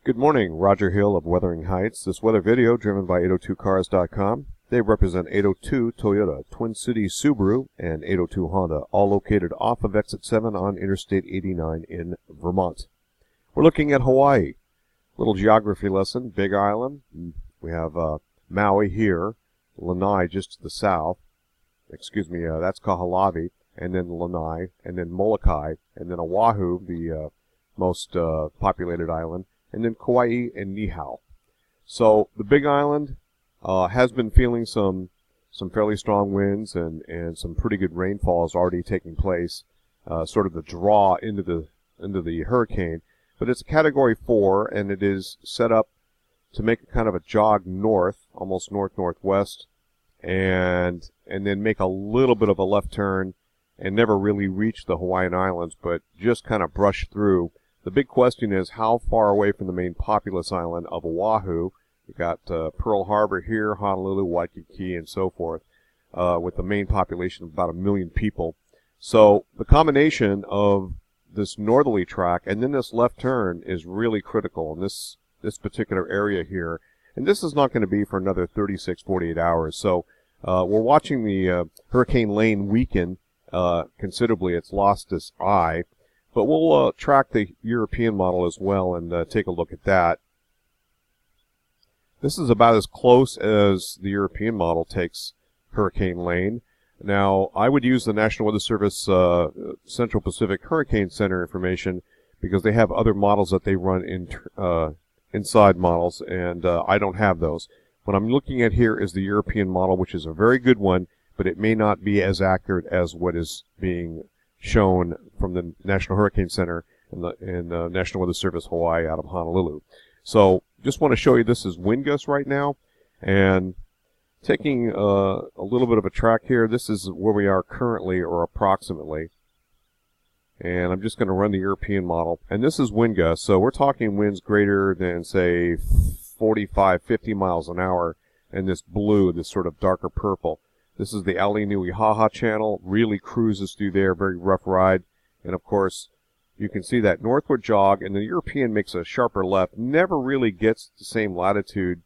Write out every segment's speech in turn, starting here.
Good morning, Roger Hill of Wuthering Heights. This weather video driven by 802cars.com. They represent 802 Toyota, Twin Cities Subaru, and 802 Honda, all located off of Exit 7 on Interstate 89 in Vermont. We're looking at Hawaii. Little geography lesson, Big Island. We have Maui here, Lanai just to the south. That's Kahalavi, and then Lanai, and then Molokai, and then Oahu, the most populated island, and then Kauai and Niihau. So the Big Island has been feeling some fairly strong winds and some pretty good rainfall is already taking place, sort of the draw into the hurricane. But it's a Category 4, and it is set up to make a kind of a jog north, almost north-northwest, and then make a little bit of a left turn and never really reach the Hawaiian Islands, but just kind of brush through. The big question is how far away from the main populous island of Oahu. You've got Pearl Harbor here, Honolulu, Waikiki, and so forth, with the main population of about 1 million people. So the combination of this northerly track and then this left turn is really critical in this particular area here. And this is not going to be for another 36, 48 hours. So we're watching the Hurricane Lane weaken considerably. It's lost its eye. But we'll track the European model as well and take a look at that. This is about as close as the European model takes Hurricane Lane. Now, I would use the National Weather Service Central Pacific Hurricane Center information because they have other models that they run in inside models, and I don't have those. What I'm looking at here is the European model, which is a very good one, but it may not be as accurate as what is being shown from the National Hurricane Center and the National Weather Service Hawaii out of Honolulu. So just want to show you this is wind gusts right now, and taking a little bit of a track here. This is where we are currently, or approximately. And I'm just going to run the European model. And this is wind gusts, so we're talking winds greater than, say, 45, 50 miles an hour. And this blue, this sort of darker purple. This is the Ali Nui Haha channel. Really cruises through there, very rough ride. And, of course, you can see that northward jog, and the European makes a sharper left. Never really gets the same latitude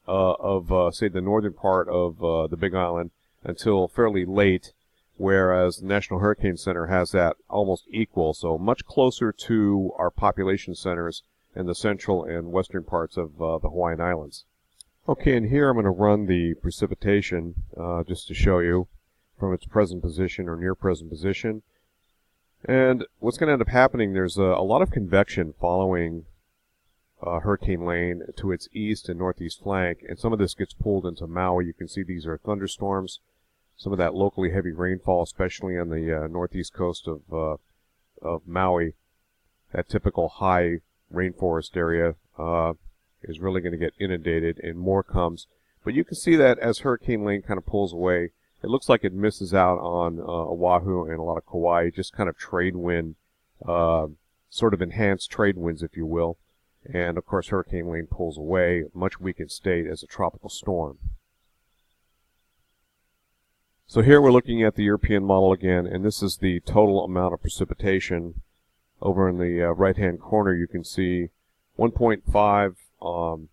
of, say, the northern part of the Big Island until fairly late, whereas the National Hurricane Center has that almost equal, so much closer to our population centers in the central and western parts of the Hawaiian Islands. Okay, and here I'm going to run the precipitation just to show you from its present position or near present position. And what's going to end up happening, there's a lot of convection following Hurricane Lane to its east and northeast flank, and some of this gets pulled into Maui. You can see these are thunderstorms, some of that locally heavy rainfall, especially on the northeast coast of Maui. That typical high rainforest area is really going to get inundated, and more comes. But you can see that as Hurricane Lane kind of pulls away, it looks like it misses out on Oahu and a lot of Kauai, just kind of trade wind, sort of enhanced trade winds, if you will. And, of course, Hurricane Lane pulls away, much weakened state as a tropical storm. So here we're looking at the European model again, and this is the total amount of precipitation. Over in the right-hand corner, you can see 1.5.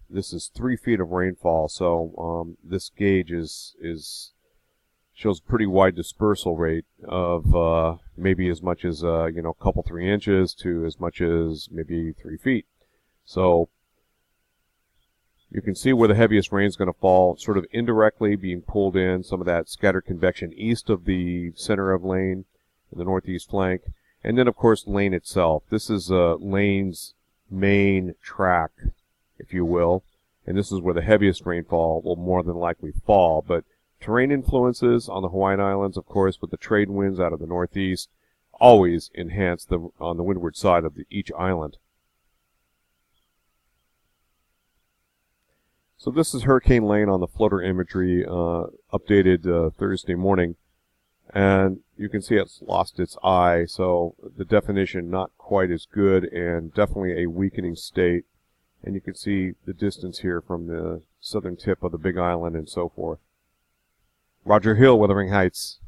This is 3 feet of rainfall, so this gauge shows pretty wide dispersal rate of maybe as much as a couple 3 inches to as much as maybe 3 feet. So you can see where the heaviest rain is going to fall, sort of indirectly being pulled in, some of that scattered convection east of the center of Lane, in the northeast flank. And then, of course, Lane itself. This is Lane's main track, if you will. And this is where the heaviest rainfall will more than likely fall. But terrain influences on the Hawaiian Islands, of course, with the trade winds out of the northeast, always enhance on the windward side of each island. So this is Hurricane Lane on the floater imagery, updated Thursday morning. And you can see it's lost its eye, so the definition not quite as good and definitely a weakening state. And you can see the distance here from the southern tip of the Big Island and so forth. Roger Hill, Wuthering Heights.